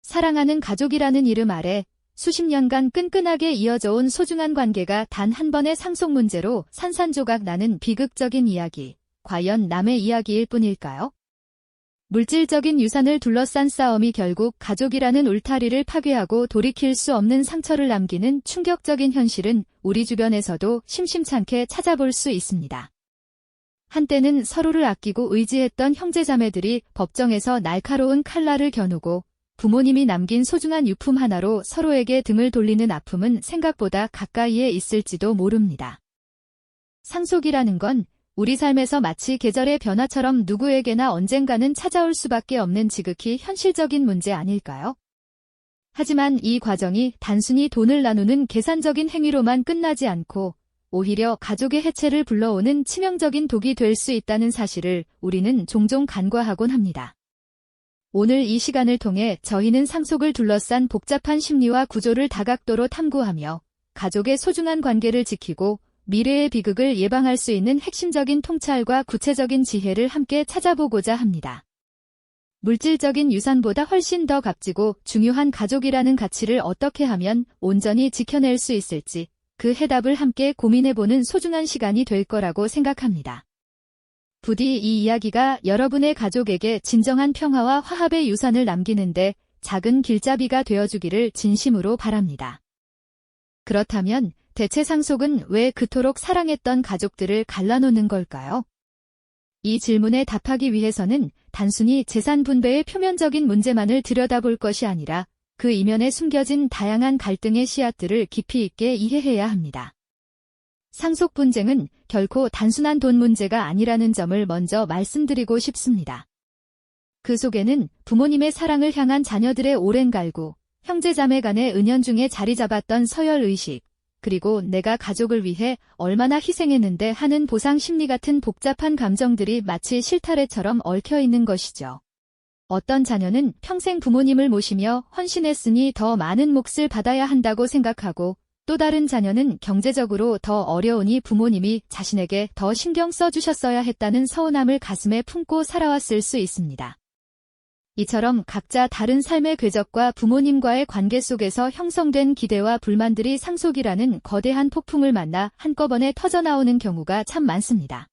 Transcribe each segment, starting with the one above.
사랑하는 가족이라는 이름 아래 수십 년간 끈끈하게 이어져 온 소중한 관계가 단 한 번의 상속 문제로 산산조각 나는 비극적인 이야기. 과연 남의 이야기일 뿐일까요? 물질적인 유산을 둘러싼 싸움이 결국 가족이라는 울타리를 파괴하고 돌이킬 수 없는 상처를 남기는 충격적인 현실은 우리 주변에서도 심심찮게 찾아볼 수 있습니다. 한때는 서로를 아끼고 의지했던 형제자매들이 법정에서 날카로운 칼날을 겨누고 부모님이 남긴 소중한 유품 하나로 서로에게 등을 돌리는 아픔은 생각보다 가까이에 있을지도 모릅니다. 상속이라는 건 우리 삶에서 마치 계절의 변화처럼 누구에게나 언젠가는 찾아올 수밖에 없는 지극히 현실적인 문제 아닐까요? 하지만 이 과정이 단순히 돈을 나누는 계산적인 행위로만 끝나지 않고 오히려 가족의 해체를 불러오는 치명적인 독이 될 수 있다는 사실을 우리는 종종 간과하곤 합니다. 오늘 이 시간을 통해 저희는 상속을 둘러싼 복잡한 심리와 구조를 다각도로 탐구하며 가족의 소중한 관계를 지키고 미래의 비극을 예방할 수 있는 핵심적인 통찰과 구체적인 지혜를 함께 찾아보고자 합니다. 물질적인 유산보다 훨씬 더 값지고 중요한 가족이라는 가치를 어떻게 하면 온전히 지켜낼 수 있을지 그 해답을 함께 고민해보는 소중한 시간이 될 거라고 생각합니다. 부디 이 이야기가 여러분의 가족에게 진정한 평화와 화합의 유산을 남기는데 작은 길잡이가 되어주기를 진심으로 바랍니다. 그렇다면 대체 상속은 왜 그토록 사랑했던 가족들을 갈라놓는 걸까요? 이 질문에 답하기 위해서는 단순히 재산 분배의 표면적인 문제만을 들여다볼 것이 아니라 그 이면에 숨겨진 다양한 갈등의 씨앗들을 깊이 있게 이해해야 합니다. 상속 분쟁은 결코 단순한 돈 문제가 아니라는 점을 먼저 말씀드리고 싶습니다. 그 속에는 부모님의 사랑을 향한 자녀들의 오랜 갈구, 형제자매 간의 은연중에 자리 잡았던 서열의식, 그리고 내가 가족을 위해 얼마나 희생했는데 하는 보상 심리 같은 복잡한 감정들이 마치 실타래처럼 얽혀 있는 것이죠. 어떤 자녀는 평생 부모님을 모시며 헌신했으니 더 많은 몫을 받아야 한다고 생각하고 또 다른 자녀는 경제적으로 더 어려우니 부모님이 자신에게 더 신경 써주셨어야 했다는 서운함을 가슴에 품고 살아왔을 수 있습니다. 이처럼 각자 다른 삶의 궤적과 부모님과의 관계 속에서 형성된 기대와 불만들이 상속이라는 거대한 폭풍을 만나 한꺼번에 터져나오는 경우가 참 많습니다.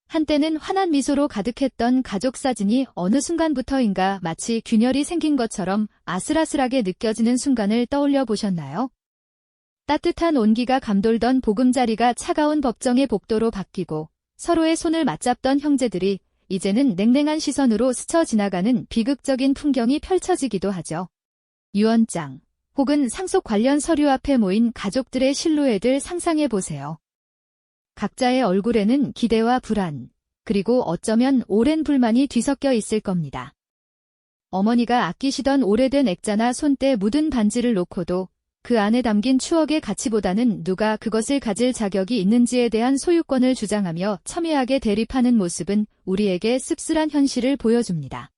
한때는 환한 미소로 가득했던 가족 사진이 어느 순간부터인가 마치 균열이 생긴 것처럼 아슬아슬하게 느껴지는 순간을 떠올려 보셨나요? 따뜻한 온기가 감돌던 보금자리가 차가운 법정의 복도로 바뀌고 서로의 손을 맞잡던 형제들이 이제는 냉랭한 시선으로 스쳐 지나가는 비극적인 풍경이 펼쳐지기도 하죠. 유언장 혹은 상속 관련 서류 앞에 모인 가족들의 실루엣을 상상해 보세요. 각자의 얼굴에는 기대와 불안, 그리고 어쩌면 오랜 불만이 뒤섞여 있을 겁니다. 어머니가 아끼시던 오래된 액자나 손때 묻은 반지를 놓고도 그 안에 담긴 추억의 가치보다는 누가 그것을 가질 자격이 있는지에 대한 소유권을 주장하며 첨예하게 대립하는 모습은 우리에게 씁쓸한 현실을 보여줍니다.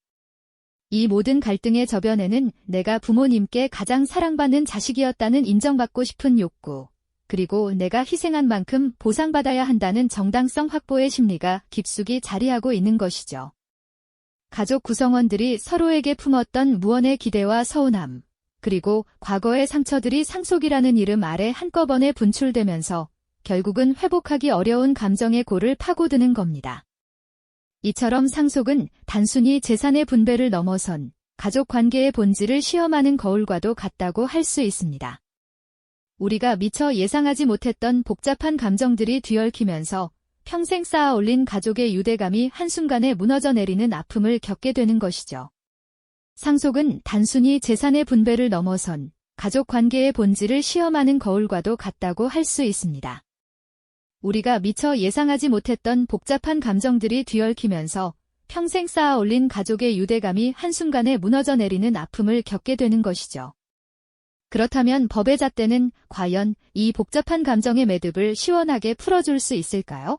이 모든 갈등의 저변에는 내가 부모님께 가장 사랑받는 자식이었다는 인정받고 싶은 욕구, 그리고 내가 희생한 만큼 보상받아야 한다는 정당성 확보의 심리가 깊숙이 자리하고 있는 것이죠. 가족 구성원들이 서로에게 품었던 무언의 기대와 서운함, 그리고 과거의 상처들이 상속이라는 이름 아래 한꺼번에 분출되면서 결국은 회복하기 어려운 감정의 골을 파고드는 겁니다. 이처럼 상속은 단순히 재산의 분배를 넘어선 가족 관계의 본질을 시험하는 거울과도 같다고 할 수 있습니다. 우리가 미처 예상하지 못했던 복잡한 감정들이 뒤얽히면서 평생 쌓아 올린 가족의 유대감이 한순간에 무너져 내리는 아픔을 겪게 되는 것이죠. 상속은 단순히 재산의 분배를 넘어선 가족 관계의 본질을 시험하는 거울과도 같다고 할 수 있습니다. 우리가 미처 예상하지 못했던 복잡한 감정들이 뒤얽히면서 평생 쌓아 올린 가족의 유대감이 한순간에 무너져 내리는 아픔을 겪게 되는 것이죠. 그렇다면 법의 잣대는 과연 이 복잡한 감정의 매듭을 시원하게 풀어줄 수 있을까요?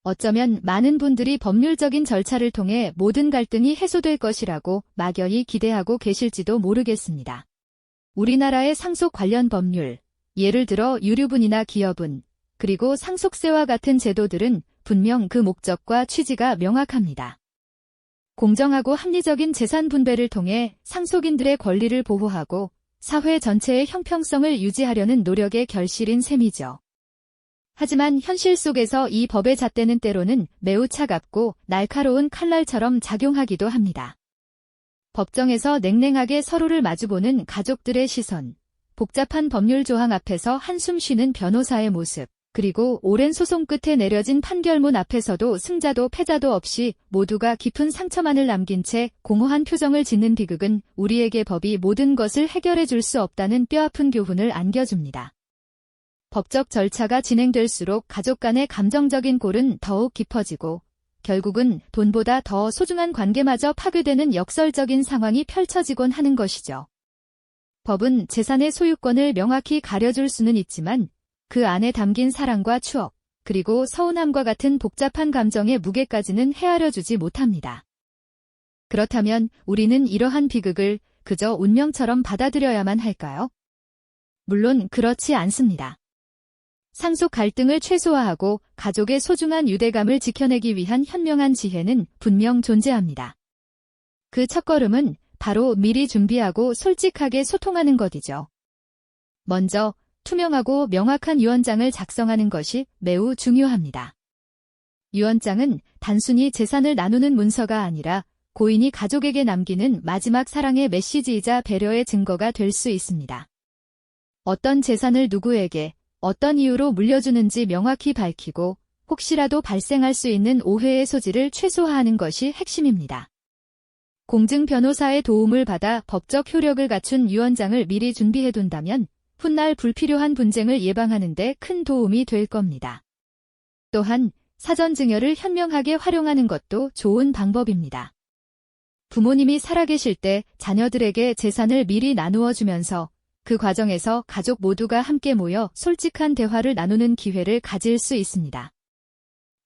어쩌면 많은 분들이 법률적인 절차를 통해 모든 갈등이 해소될 것이라고 막연히 기대하고 계실지도 모르겠습니다. 우리나라의 상속 관련 법률, 예를 들어 유류분이나 기여분, 그리고 상속세와 같은 제도들은 분명 그 목적과 취지가 명확합니다. 공정하고 합리적인 재산 분배를 통해 상속인들의 권리를 보호하고 사회 전체의 형평성을 유지하려는 노력의 결실인 셈이죠. 하지만 현실 속에서 이 법의 잣대는 때로는 매우 차갑고 날카로운 칼날처럼 작용하기도 합니다. 법정에서 냉랭하게 서로를 마주보는 가족들의 시선, 복잡한 법률 조항 앞에서 한숨 쉬는 변호사의 모습, 그리고 오랜 소송 끝에 내려진 판결문 앞에서도 승자도 패자도 없이 모두가 깊은 상처만을 남긴 채 공허한 표정을 짓는 비극은 우리에게 법이 모든 것을 해결해 줄 수 없다는 뼈아픈 교훈을 안겨줍니다. 법적 절차가 진행될수록 가족 간의 감정적인 골은 더욱 깊어지고 결국은 돈보다 더 소중한 관계마저 파괴되는 역설적인 상황이 펼쳐지곤 하는 것이죠. 법은 재산의 소유권을 명확히 가려줄 수는 있지만 그 안에 담긴 사랑과 추억, 그리고 서운함과 같은 복잡한 감정의 무게까지는 헤아려주지 못합니다. 그렇다면 우리는 이러한 비극을 그저 운명처럼 받아들여야만 할까요? 물론 그렇지 않습니다. 상속 갈등을 최소화하고 가족의 소중한 유대감을 지켜내기 위한 현명한 지혜는 분명 존재합니다. 그 첫걸음은 바로 미리 준비하고 솔직하게 소통하는 것이죠. 먼저 투명하고 명확한 유언장을 작성하는 것이 매우 중요합니다. 유언장은 단순히 재산을 나누는 문서가 아니라 고인이 가족에게 남기는 마지막 사랑의 메시지이자 배려의 증거가 될 수 있습니다. 어떤 재산을 누구에게, 어떤 이유로 물려주는지 명확히 밝히고 혹시라도 발생할 수 있는 오해의 소지를 최소화하는 것이 핵심입니다. 공증 변호사의 도움을 받아 법적 효력을 갖춘 유언장을 미리 준비해둔다면 훗날 불필요한 분쟁을 예방하는 데 큰 도움이 될 겁니다. 또한 사전 증여를 현명하게 활용하는 것도 좋은 방법입니다. 부모님이 살아계실 때 자녀들에게 재산을 미리 나누어 주면서 그 과정에서 가족 모두가 함께 모여 솔직한 대화를 나누는 기회를 가질 수 있습니다.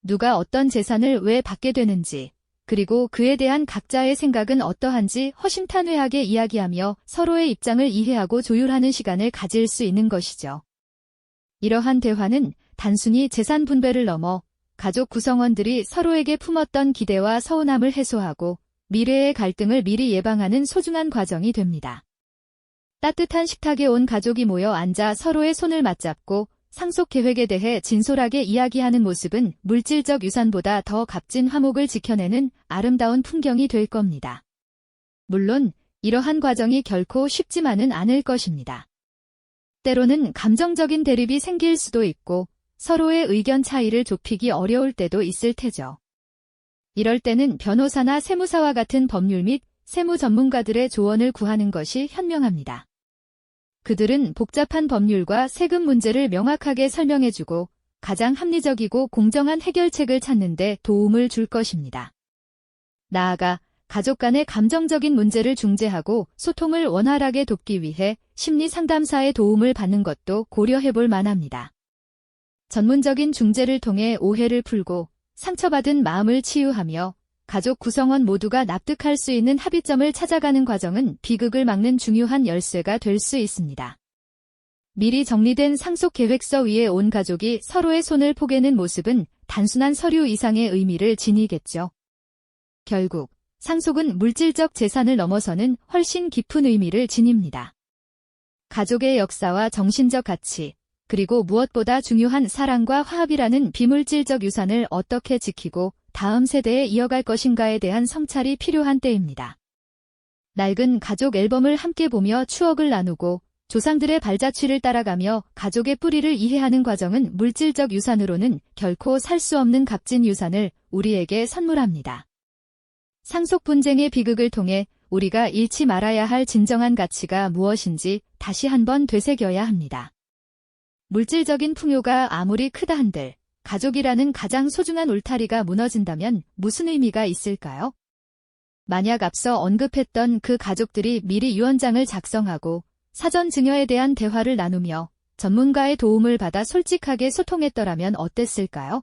누가 어떤 재산을 왜 받게 되는지, 그리고 그에 대한 각자의 생각은 어떠한지 허심탄회하게 이야기하며 서로의 입장을 이해하고 조율하는 시간을 가질 수 있는 것이죠. 이러한 대화는 단순히 재산 분배를 넘어 가족 구성원들이 서로에게 품었던 기대와 서운함을 해소하고 미래의 갈등을 미리 예방하는 소중한 과정이 됩니다. 따뜻한 식탁에 온 가족이 모여 앉아 서로의 손을 맞잡고 상속 계획에 대해 진솔하게 이야기하는 모습은 물질적 유산보다 더 값진 화목을 지켜내는 아름다운 풍경이 될 겁니다. 물론 이러한 과정이 결코 쉽지만은 않을 것입니다. 때로는 감정적인 대립이 생길 수도 있고 서로의 의견 차이를 좁히기 어려울 때도 있을 테죠. 이럴 때는 변호사나 세무사와 같은 법률 및 세무 전문가들의 조언을 구하는 것이 현명합니다. 그들은 복잡한 법률과 세금 문제를 명확하게 설명해주고 가장 합리적이고 공정한 해결책을 찾는 데 도움을 줄 것입니다. 나아가 가족 간의 감정적인 문제를 중재하고 소통을 원활하게 돕기 위해 심리 상담사의 도움을 받는 것도 고려해볼 만합니다. 전문적인 중재를 통해 오해를 풀고 상처받은 마음을 치유하며 가족 구성원 모두가 납득할 수 있는 합의점을 찾아가는 과정은 비극을 막는 중요한 열쇠가 될 수 있습니다. 미리 정리된 상속 계획서 위에 온 가족이 서로의 손을 포개는 모습은 단순한 서류 이상의 의미를 지니겠죠. 결국 상속은 물질적 재산을 넘어서는 훨씬 깊은 의미를 지닙니다. 가족의 역사와 정신적 가치, 그리고 무엇보다 중요한 사랑과 화합이라는 비물질적 유산을 어떻게 지키고 다음 세대에 이어갈 것인가에 대한 성찰이 필요한 때입니다. 낡은 가족 앨범을 함께 보며 추억을 나누고 조상들의 발자취를 따라가며 가족의 뿌리를 이해하는 과정은 물질적 유산으로는 결코 살 수 없는 값진 유산을 우리에게 선물합니다. 상속 분쟁의 비극을 통해 우리가 잃지 말아야 할 진정한 가치가 무엇인지 다시 한번 되새겨야 합니다. 물질적인 풍요가 아무리 크다 한들 가족이라는 가장 소중한 울타리가 무너진다면 무슨 의미가 있을까요? 만약 앞서 언급했던 그 가족들이 미리 유언장을 작성하고 사전 증여에 대한 대화를 나누며 전문가의 도움을 받아 솔직하게 소통했더라면 어땠을까요?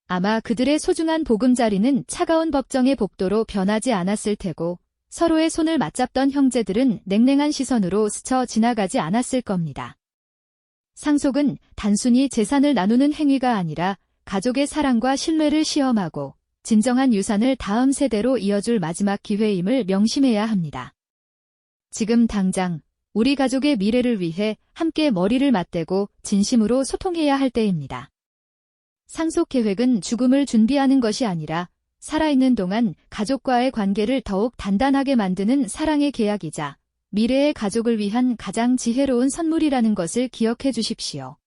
아마 그들의 소중한 보금자리는 차가운 법정의 복도로 변하지 않았을 테고 서로의 손을 맞잡던 형제들은 냉랭한 시선으로 스쳐 지나가지 않았을 겁니다. 상속은 단순히 재산을 나누는 행위가 아니라 가족의 사랑과 신뢰를 시험하고 진정한 유산을 다음 세대로 이어줄 마지막 기회임을 명심해야 합니다. 지금 당장 우리 가족의 미래를 위해 함께 머리를 맞대고 진심으로 소통해야 할 때입니다. 상속 계획은 죽음을 준비하는 것이 아니라 살아있는 동안 가족과의 관계를 더욱 단단하게 만드는 사랑의 계약이자 미래의 가족을 위한 가장 지혜로운 선물이라는 것을 기억해 주십시오.